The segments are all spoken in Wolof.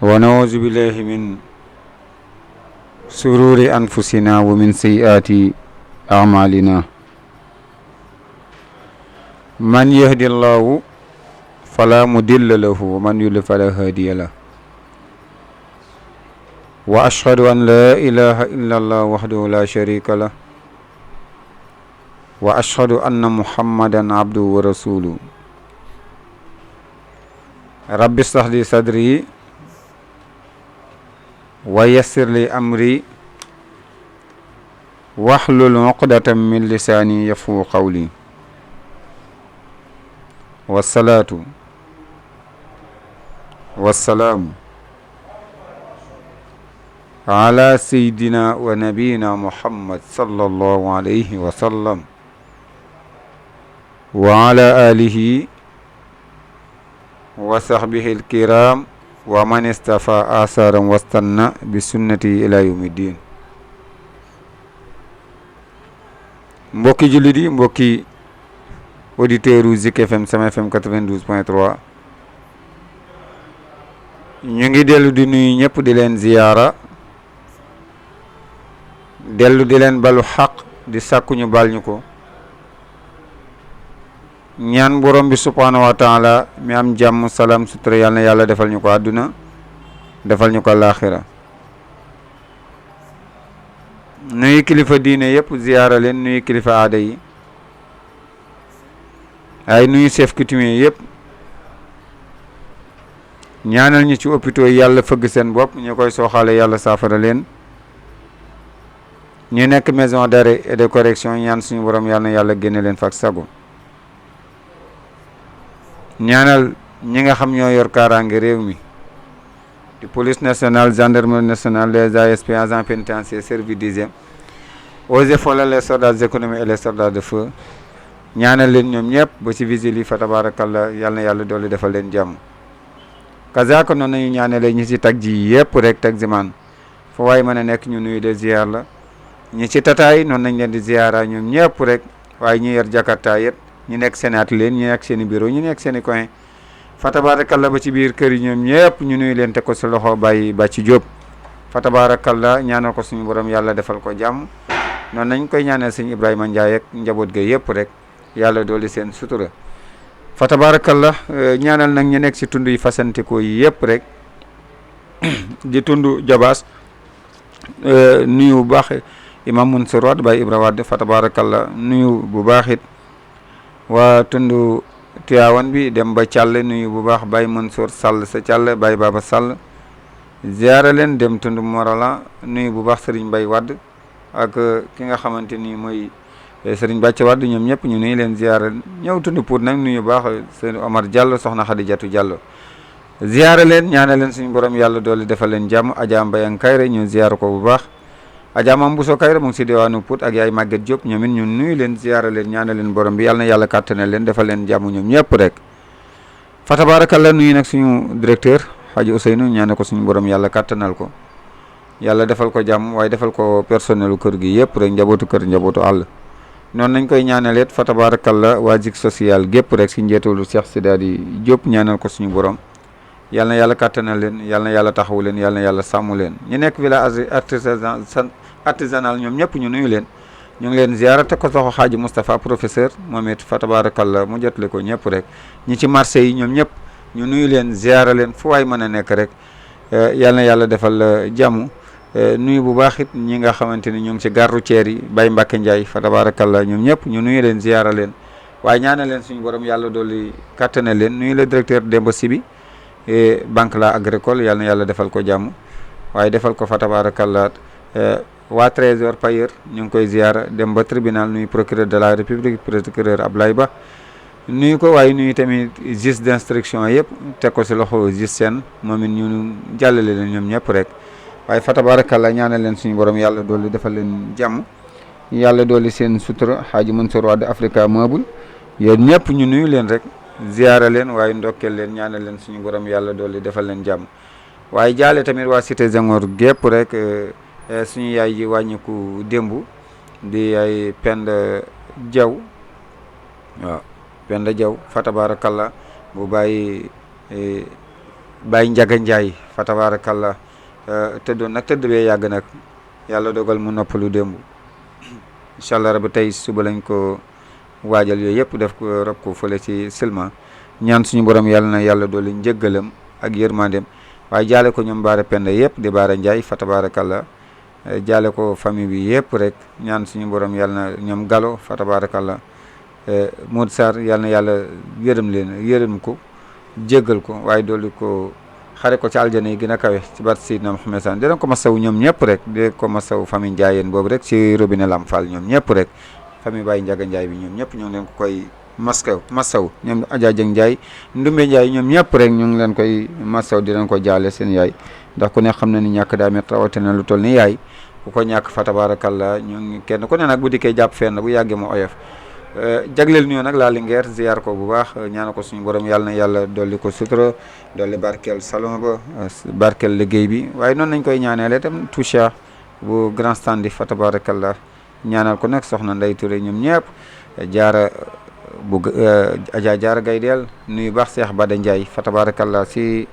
ونعوذ بالله من شرور أنفسنا ومن سيئات أعمالنا من يهد الله فلا مضل له ومن يضلل فلا هادي له وأشهد أن لا إله إلا الله وحده لا شريك له وأشهد أن محمدا عبده ورسوله رب اشرح لي صدري ويسر لي أمري واحلل عقدة من لساني يفقهوا قولي والصلاة والسلام على سيدنا ونبينا محمد صلى الله عليه وسلم وعلى آله وصحبه الكرام ومن استفى آثارا واستنى بسنته إلى يوم الدين. mbokki jullit yi mbokki auditeurs u Zik FM Sama FM 92.3 ñu ngi dellu di nuyu ñëpp di leen ziyaara dellu di leen balu xaq di sàkku ñu bal ñu ko ñaan borom bi subhaanahu wa taala mi am jàmm salaam sutura yàlla na yàlla defal ñu ko àdduna defal ñu ko laaxira nuyu kilifa diine yëpp ziyaara leen nuyu kilifa aada yi ay nuyu chef coutumier yëpp ñaanal ñi ci hôpitaux yi yàlla fëgg seen bopp ñu koy sooxaale yàlla saafara leen ñu nekk maison d'arrêt et de correction ñaan suñu borom yàlla na yàlla génne leen fa ak sago ñaanal ñi nga xam ñoo yor kaaraange réew mi di police nationale gendarmerie nationale les ASP agents pénitentiaires service d'hygiène eaux et forêts les soldats économiques et les soldats de feu ñaanal leen ñoom ñëpp ba ci vigile yi fa tabarakallah yàlla na yàlla doole defal leen jàmm kazaka noonu nañu ñaanale ñi ci tag ji yëpp rek taximan fa waaye mën a nekk ñu nuyu de ziar la ñi ci tataay noonu nañ leen di ziara ñoom ñëpp rek waaye ñi yor jakarta yëpp ñi nekk seen atelier ñi nekk seen i bureau ñi nekk seen i coin fa tabarakallah ba ci biir kër yi ñoom ñëpp ñu nuyu leen teg ko si loxo bàyyi ba ci jóob fa tabarakallah ñaanal ko suñu borom yàlla defal ko jàmm noonu nañ koy ñaanal sëñ Ibrahima Ndiaye ak njaboot ga yëpp rek yàlla dooli seen sutura fa tabarakallah ñaanal nag ñu nekk si tund yi fasantikoo yi yëpp rek di tund jabaas nuyu bu baax imam Mansour Wade Baye Ibra Wade fa tabarakallah nuyu bu baax it waa tund Tiwaawan bi dem ba Thiall nuyu bu baax Baye Mansour Sall sa Thiall Baye Baba Sall ziara leen dem tund Morala nuyu bu baax Serigne Mbaye Wade ak ki nga xamante ni mooy Serigne Bàcce Wade ñoom ñëpp ñu nuyu leen ziara ñëw tund Pout nag nuyu bu baax Serigne Omar Diallo soxna Khadijatou Diallo ziara leen ñaanal leen suñu borom yàlla doole defal leen jàmm Adja Mbayang Kayre ñu ziara ko bu baax Adja Mam Bousso Kayre mu ngi si diwaanu Pout ak yaay Maguette Diop ñoom it ñu nuyu leen ziara leen ñaanal leen borom bi yàlla na yàlla kàttanal leen defal leen jàmm ñoom ñëpp rek fa tabarakallah nuyu nag suñu directeur Hadji Ousseynou ñaanal ko suñu borom yàlla kàttanal ko yàlla defal ko jàmm waaye defal ko personnelu kër gi yëpp rek njabootu kër njabootu àll noonu nañ koy ñaanaleet fa tabarakallah waa Zik social gépp rek si njeetalu Cheikh Sidaadi Diop ñaanal ko suñu borom yàlla na yàlla kàttanal leen yàlla na yàlla taxawu leen yàlla na yàlla sàmm leen ñu nekk village artisanal ñoom ñëpp ñu nuyu leen ñu ngi leen ziara te ko soxo Xaaji Moustapha professeur moom it fa tabarakallah mu jotale ko ñëpp rek ñi ci marché yi ñoom ñëpp ñu nuyu leen ziara leen fu waay mën a nekk rek yàlla na yàlla defal jàmm nuyu bu baax it ñi nga xamante ni ñu ngi ci gare routière yi Baye Mbacke Ndiaye fa tabarakallah ñoom ñëpp ñu nuyu leen ziara leen waaye ñaanal leen suñu borom yàlla dolli kàttanal leen nuyu le directeur Demba Sibi banque la agricole yàlla na yàlla defal ko jàmm waaye defal ko fa tabarakallah waa trésor payeur ñu ngi koy ziara dem ba tribunal nuyu procureur de la république procureur Ablaye Ba nuyu ko waaye nuyu tamit juge d'instruction yëpp teg ko si loxo juge seen moom it ñu jàllale leen ñoom ñëpp rek waaye fa tabarakallah ñaanal leen suñu borom yàlla dooli defal leen jàmm yàlla dooli seen sutura Hadji Mansour Wade Africa Meuble yéen ñëpp ñu nuyu leen rek ziara leen waaye ndokkeel leen ñaanal leen suñu borom yàlla dooli defal leen jàmm waaye jaale tamit waa cité Senghor gépp rek suñu yaay ji wàññiku démb di ay Penda Diaw waaw Penda Diaw fa tabarakallah bu bàyyi Baye Ndiaga Ndiaye fa fa tabarakallah tëddoon nag tëdd bee yàgg nag yàlla dogal mu noppalu démb incha allah rabi tey suba lañ ko waajal yooyu yëpp def ko rob ko fële ci Silma ñaan suñu borom yàlla na yàlla dooli njëggalam ak yërmandem waaye jaale ko ñoom Baara Penda yëpp di Baara Ndiaye fa tabarakallah jaale ko famille bi yëpp rek ñaan suñu borom yàlla na ñoom Galo fa tabarakallah Modou Sarr yàlla na yàlla yërëm leen yërëm ko jéggal ko waaye dooli ko xare ko ci aljana yi gën a kawe ci barke Seydina Muhammad san dinañ ko masaw ñoom ñëpp rek di ko masaw famille Ndiayeen boobu rek ci robinet Lam Fall ñoom ñëpp rek famille Baye Ndiaga Ndiaye bi ñoom ñëpp ñoo ngi leen ko koy masaw ñoom Adja Dieng Ndiaye Ndumbe Ndiaye ñoom ñëpp rek ñu ngi leen koy masaw di leen ko jaale seen yaay ndax ku ne xam na ni ñàkk daa met rawatina lu toll ni yaay ku ko ñàkk fa tabarakallah ñu ngi kenn ku ne nag bu dikkee jàpp fenn bu yàggee mu oyof jagleel ñu nag laa Linguère ziar ko bu baax ñaana ko suñu borom yàlla na yàlla dolli ko sutura dolli barkeel salon ba barkeel liggéey bi waaye noonu nañ koy ñaaneele tam toucha bu grand stand fa tabarakallah ñaanal ko nag soxna Ndey Touré ñoom ñëpp jaara bu Adja Jaara Gaydeel nuyu baax Cheikh Bada Ndiaye fa tabarakallah si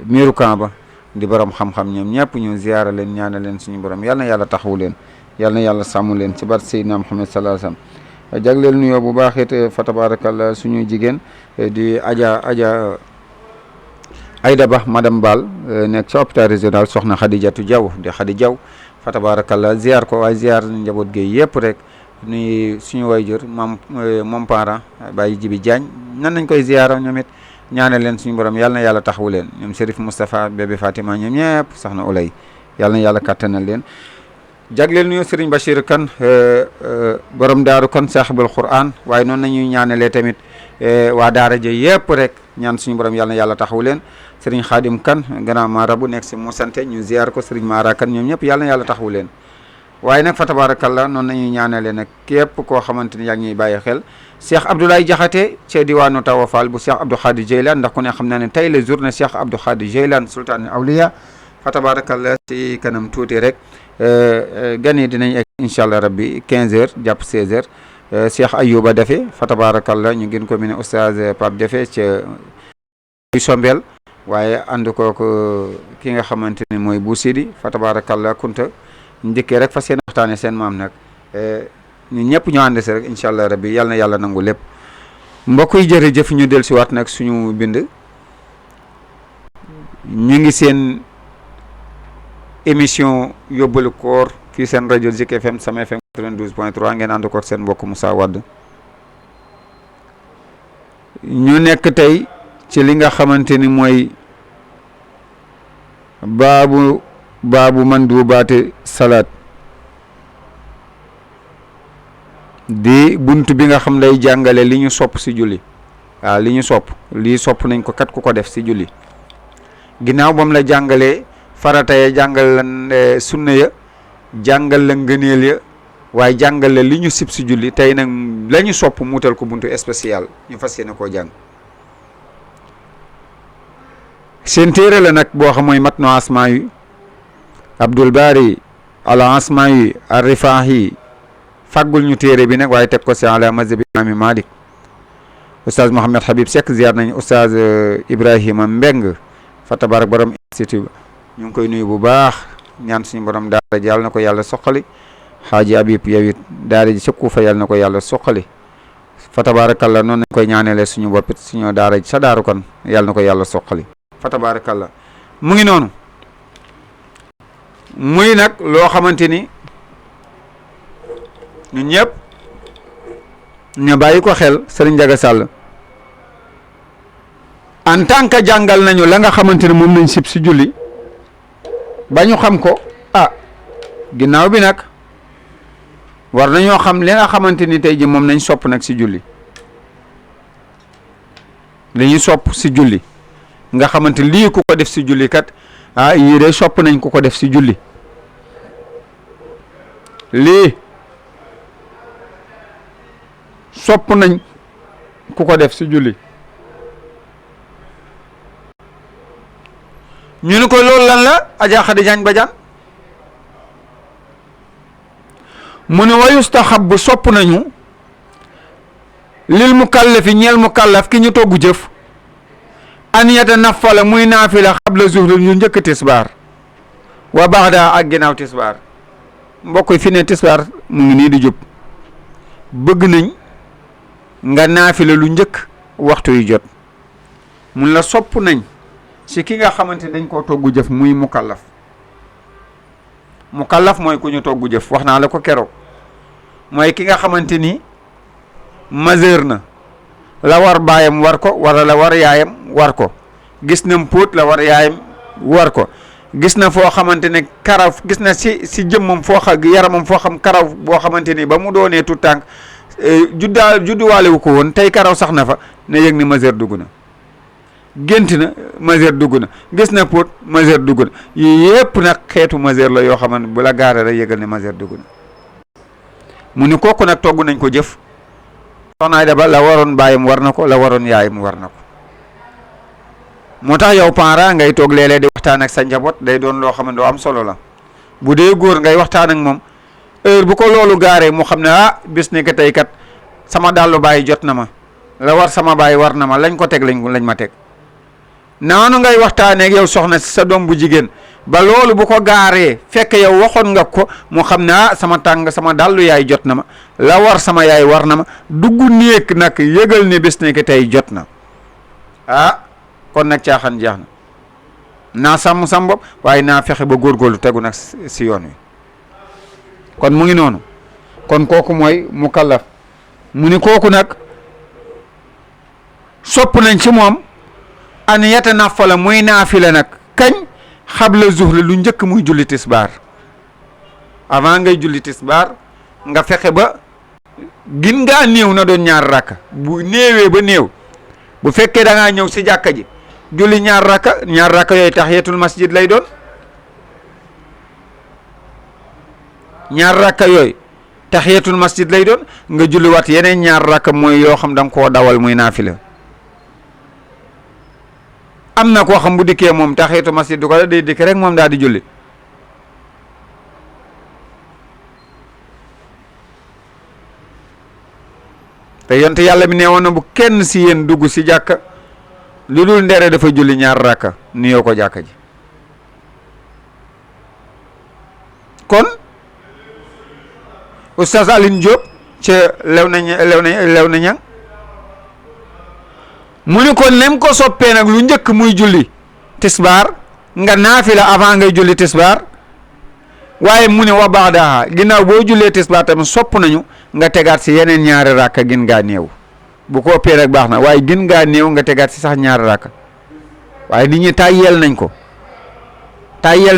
miiru camp ba di borom xam-xam ñoom ñëpp ñu ziara leen ñaanal leen suñu borom yàlla na yàlla taxawu leen yàlla na yàlla sàmm leen ci barke Seydina Muhammad sallallahu alayhi wasallam jagleel nuyoo bu baax it fa tabarakallah suñu jigéen di Adja Aïda Ba madame Ball nekk ci hôpital régional soxna Khadijatou Diaw di Khadi Diaw fa tabarakallah ziar ko waaye ziar njaboot gi yëpp rek nuy suñu wayjur moom parent Baye Jibi Diagne nan nañ koy ziara ñoom it ñaanal leen suñu borom yàlla na yàlla taxawu leen ñoom Chérif Moustapha bébé Fatima ñoom ñëpp soxna Olay yàlla na yàlla kattanal leen jagleel nuyu Serigne Bachir Kane borom daaru kon saaxibul Quran waaye noonu nañuy ñaanalee tamit waa daara ja yëpp rek ñaan suñu borom yàlla na yàlla taxawu leen Serigne Khadim Kane grand marabout nekk si Moussante ñu ziar ko Serigne Mara Kane ñoom ñëpp yàlla na yàlla taxawu leen waaye nag fa tabarakallah noonu nañuy ñaanalee nag képp koo xamante ni yaa ngi ñuy bàyyi xel Cheikh Abdoulaye Diakhaté ca diwaanu Tawa Fall bu Cheikh Abdou Khadir Jeylan ndax ku ne xam naa ne tey la journée Cheikh Abdou Khadir Jeylan sultan awliya fa tabarakallah ci kanam tuuti rek gan yi dinañ egg incha allah rabbi 15h jàpp 16h Cheikh Ayouba Defe fa tabarakallah ñu gën ko mu ne oustaz Pape Defe ca Sombel waaye ànd kook ki nga xamante ni mooy Bou Sidi fa tabarakallah kunta njëkkee rek fa seen waxtaane seen maam nag ñun ñëpp ñu ànd si rek incha allah rabbi yàlla na yàlla nangu lépp mbokk yi jërëjëf ñu del si waat nag suñu bind ñu ngi seen émission yóbbalu koor fii seen rajo Zik FM Sama FM 92.3 ngeen ànd ko seen mbokk Moussa Wade ñu nekk tey ci li nga xamante ni mooy baabu mandubaati salaat di bunt bi nga xam day jàngale li ñu sopp si julli waaw li ñu sopp lii sopp nañ ko kat ku ko def si julli ginnaaw bam la jàngalee farata ya jàngal la sunna ya jàngal la ngëneel ya waaye jàngal la li ñu sib si julli tey nag la ñu sopp muutal ko buntu spécial ñu fas yéene koo jàng seen téere la nag boo xam mooy matnu asmaa yi Abdul Bari ala asmaa yi arrifaax yi fàggul ñu téere bi nag waaye teg ko si ala mazhabi imaami Malik oustaz Mohamed Habib Seck ziar nañ oustaz Ibrahima Mbeng fa tabarak borom institut ñu ngi koy nuyu bu baax ñaan suñu borom daara ji yàlla na ko yàlla soqali xaaji Habib yow it daara ji sëkku fa yàlla na ko yàlla soqali fa tabarakallah noonu nañ koy ñaaneele suñu boppit suñu daara ji sa daaru kon yàlla na ko yàlla soqali fa tabarakallah mu ngi noonu muy nag loo xamante ni ñun ñëpp ñu bàyyi ko xel Serigne Ndiaga Sall en tant que jàngal nañu la nga xamante ne moom nañ sib si julli ba ñu xam ko ginnaaw bi nag war nañoo xam li nga xamante ni tey ji moom nañ sopp nag si julli li ñu sopp si julli nga xamante lii ku ko def si julli kat yii de sopp nañ ku ko def si julli lii sopp nañ ku ko def si julli ñu ni ko loolu lan la Adja Khady Diagne Badiane mu ne wa yustahabbu sopp nañu lil mukallafi ñeel mukallaf ki ñu togg jëf an yatanaffala muy naafila xabla zuhri ñu njëkk tisbaar wa baxda ak ginnaaw tisbaar mbokk yi fi ne tisbaar mu ngi nii di jub bëgg nañ nga naafila lu njëkk waxtu yu jot mun la sopp nañ si ki nga xamante dañ koo toggu jëf muy mukallaf mooy ku ñu toggu jëf wax naa la ko keroog mooy ki nga xamante ni majeur na la war baayam war ko wala la war yaayam war ko gis na póot la war yaayam war ko gis na foo xamante ne karaw gis na si jëmmam foo xam yaramam foo xam karaw boo xamante ni ba mu doonee tout tànk judduwaale wu ko woon tey karaw sax na fa ne yëg ni majeur dugg na gént na majeur dugg na gis na póot majeur dugg na yii yëpp nag xeetu majeur la yoo xamante bu la gaaree rek yëgal ne majeur dugg na mu ni kooku nag togg nañ ko jëf soxna Ayda Ba la waroon baayam war na ko la waroon yaayam war na ko moo tax yow parent ngay toog léeg-léeg di waxtaan ak sa njaboot day doon loo xam ne doo am solo la bu dee góor ngay waxtaan ak moom heure bu ko loolu gaaree mu xam ne bis ne que tey kat sama dàllu baay jot na ma la war sama baay war na ma lañ ko teg lañ ma teg naanu ngay waxtaanee ak yow soxna si sa doom bu jigéen ba loolu bu ko gaaree fekk yow waxoon nga ko mu xam ne sama dàllu yaay jot na ma la war sama yaay war na ma dugg néeg nag yëgal ne bis ne que tey jot na kon nag caaxaan jeex na naa sàmm sam bopp waaye naa fexe ba góorgóorlu tegu nag si yoon wi kon mu ngi noonu kon kooku mooy mukallaf mu ni kooku nag sopp nañ ci moom an yatanaffala muy naafila nag kañ xabla zuhri lu njëkk muy julli tisbaar avant ngay julli tisbaar nga fexe ba gin ngaa néew na doon ñaar rakka bu néewee ba néew bu fekkee da ngaa ñëw si jàkka ji julli ñaar rakka yooyu tahiyatul masjid lay doon ñaar rakka yooyu tahiyatul masjid lay doon nga julli wat yeneen ñaar rakka mooy yoo xam da nga koo dawal muy naafila am na koo xam bu dikkee moom tahiyatul masjid du ko day dikk rek moom daal di julli te yonte yàlla bi nee woon na bu kenn si yéen dugg si jàkka lu dul ndere dafa julli ñaar rakka nuyoo ko jàkka ji kon oustaz Aline Diop ca lew na ñang mu ni kon nem ko soppee nag lu njëkk muy julli tisbaar nga naafila avant ngay julli tisbaar waaye mu ne wa baadaha ginnaaw boo jullee tisbaar tamit sopp nañu nga tegaat si yeneen ñaari rakka gin ngaa néew bu ko ëppee rek baax na waaye gin ngaa néew nga tegaat si sax ñaari rakka waaye nit ñi tàyyeel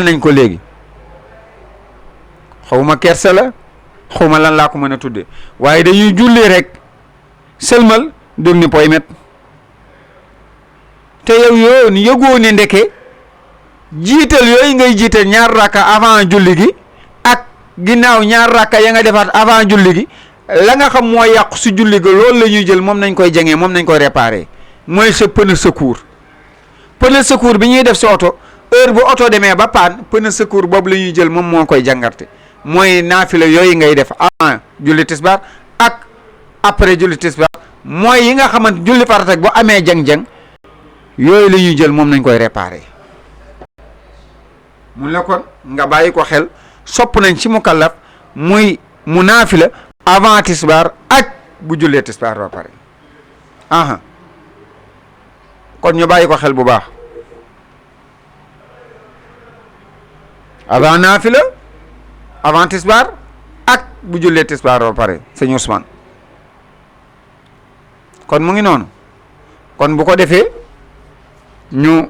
nañ ko léegi xawma kersa la xawma lan laa ko mën a tudde waaye dañuy julli rek sëlmal dug ni poy met te yow yoo yëgoo ne ndeke jiital yooyu ngay jiital ñaar rakka avant julli gi ak ginnaaw ñaar rakka ya nga defaat avant julli gi la nga xam moo yàqu si julli ga loolu la ñuy jël moom nañ koy jangee moom nañ koy réparer mooy sa pneu secours bi ñuy def si oto heure bu oto demee ba paan pneu secours boobu la ñuy jël moom moo koy jàngarte mooy naafila yooyu ngay def avant julli tisbaar ak après julli tisbaar mooy yi nga xamante julli farata bu amee jang-jang yooyu la ñuy jël moom nañ koy réparer mun la kon nga bàyyi ko xel sopp nañ ci mukallaf muy mu naafila avant tisbaar ak bu jullee tisbaar ba pare kon ñu bàyyi ko xel bu baax avant naafila avant tisbaar ak bu jullee tisbaar ba pare sëñ Ousmane kon mu ngi noonu kon bu ko defee ñu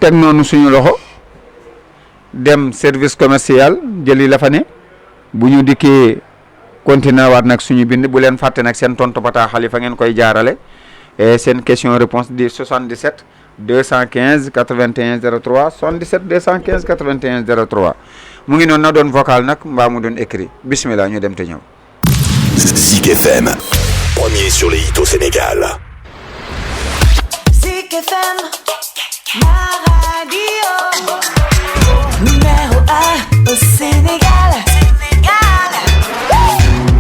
teg noonu suñu loxo dem service commercial jëli la fa ne bu ñu dikkee continuer waat nag suñu bind bu leen fàtte nag seen tontu bataaxal yi fa ngeen koy jaarale seen question réponse di 77 215 81 03 77 215 81 03 mu ngi noonu na doon vocal nag mbaa mu doon écrit bismillah ñu dem te ñëw. Zik FM, premier sur les hits au Sénégal. Zik FM, la radio numéro 1 au Sénégal.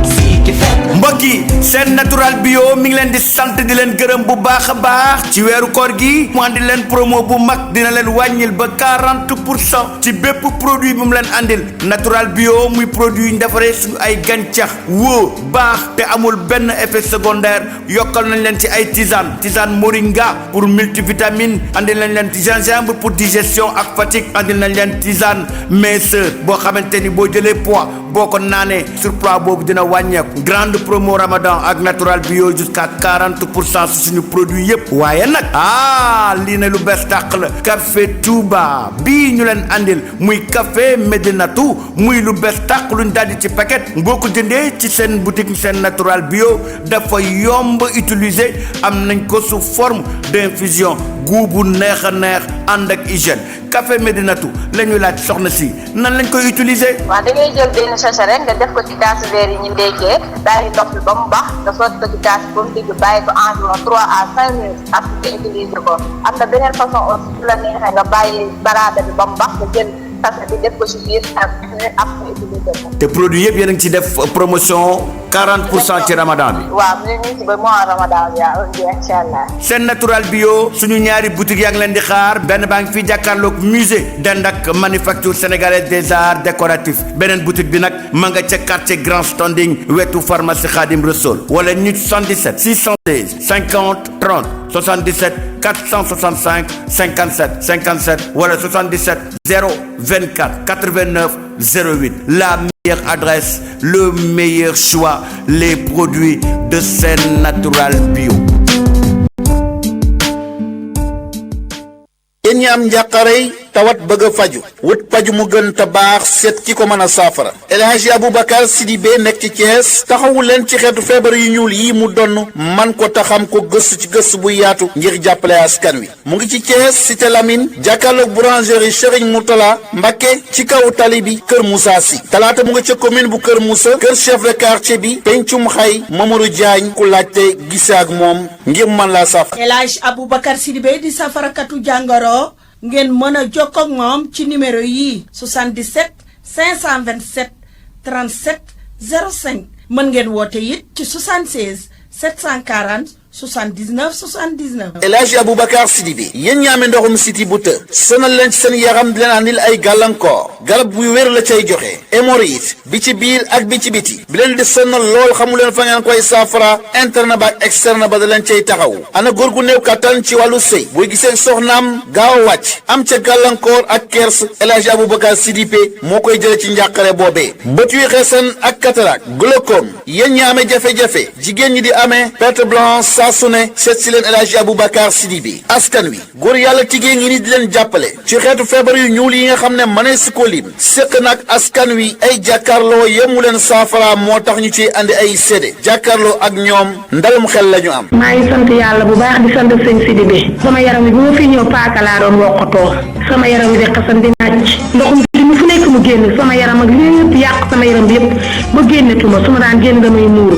Zik FM. Mbokk yi seen natural bio mi ngi leen di sant di leen gërëm bu baax a baax ci weeru koor gi mu andi leen promo bu mag dina leen wàññil ba 40% ci bépp produit bu mu leen andil natural bio muy produit ñu defaree suñu ay gàncax wóor baax te amul benn effet secondaire yokkal nañ leen ci ay tisane moringa pour multivitamine andil nañ leen gingembre pour digestion ak fatigue andil nañ leen tisane minceur boo xamante ni boo jëlee poids boo ko naanee surpoids boobu dina wàññeeku grande promo ramadan ak natural bio jusqu'à 40% su suñu produit yépp waaye nag lii ne lu bees tàq la café Touba bii ñu leen andil muy café Medinatu muy lu bees tàq luñ daldi ci paquet boo ko jëndee ci seen boutique seen natural bio dafa yomb utiliser am nañ ko sous forme d'infusion goût bu neex a neex ànd ak hygiène café Medinatu la ñu laaj soxna si nan lañ koy utiliser. waaw da ngay jël benn sachet rek nga def ko ci kaasu verre yi ñu ndekkee daal di ndox bi ba mu baax nga sotti ko ci kaas ba mu digg bàyyi ko environ 3 à 5 minutes ak nga utiliser ko am na beneen façon aussi su la neexee nga bàyyi baraada bi ba mu baax nga jël sachet bi def ko ci biir ak nga utiliser ko. te produit yëpp yéen a ngi ci def promotion 40% ci ramadan bi. waaw ñu ngi ci ba mois ramadan bi incha allah. seen natural bio suñu ñaari boutique yaa ngi leen di xaar benn baa ngi fii jàkkaarloog musée dend ak manufacture sénégalaise des arts décoratifs beneen boutique bi nag ma nga ca quartier grand standing wetu pharmacie Khadim Rassoul wala ñu 77 616 50 30 77 465 57 57 wala 77 024 89 08 la meilleure adresse le meilleur choix les produits de Sen Natural Bio. yéen ñi am njàqarey tawat bëgg a faju wut paju mu gën te baax seet ki ko mën a saafara El Hadji Aboubacar Sidibé nekk ci Thiès taxawu leen ci xeetu feebar yu ñuul yi mu donn man ko taxam ko gëstu ci gëstu bu yaatu ngir jàppale askan wi mu ngi ci Thiès cité Lamine jàkkaarloog boulangerie Serigne Mourtala Mbacké ci kaw tali bi Kër Moussa Sy talaata mu nga ca commune bu Kër Moussa kër chef de quartier bi pencum xay Mamadou Diagne ku laajte gise ak moom ngir mën laa saafara. El Hadji Aboubacar Sidibé di safarakatu jàngoro ngeen mën a jokkoo ak moom ci numéro yii 77 527 37 05 mën ngeen woote it ci 76 740 79 79. El Hadji Aboubacar Sidibé yéen ñi amee ndoxum siti bu të sonal leen ci seen yaram di leen andil ay gàllankoor garab bu wér la cay joxe hémorroïde bi ci biir ak bi ci biti bi leen di sonal lool xamu leen fa ngeen koy saafara interne ba ak externe ba da leen cay taxaw ana góor gu néew kattan ci wàllu sëy buy gisee soxnaam gaaw a wàcc am ca gàllankoor ak kers El Hadji Aboubacar Sidibé moo koy jële ci njàqare boobee bët yu xeesan ak cataracte glaucome yéen ñi amee jafe-jafe jigéen ñi di amee perte blanche su ne seet si leen El Hadji Aboubacar Sidibé askan wi góor yàlla tigée ngi ni di leen jàppale ci xeetu feebar yu ñuul yi nga xam ne mënee si ko lim séq nag askan wi ay jàkkaarloo yemu leen saafara moo tax ñu ci andi ay sédé jàkkaarloo ak ñoom ndalum xel la ñu am. maa ngi sant yàlla bu baax di sant sëñ Sidibé sama yaram wi bu ma fi ñëw paaka laa doon wokkatoo sama yaram wi di xasan di nàcc ndoxum si mu fu nekk mu génn sama yaram ak lépp yàq sama yaram bi yëpp ba génnetuma su ma daan génn damay muuru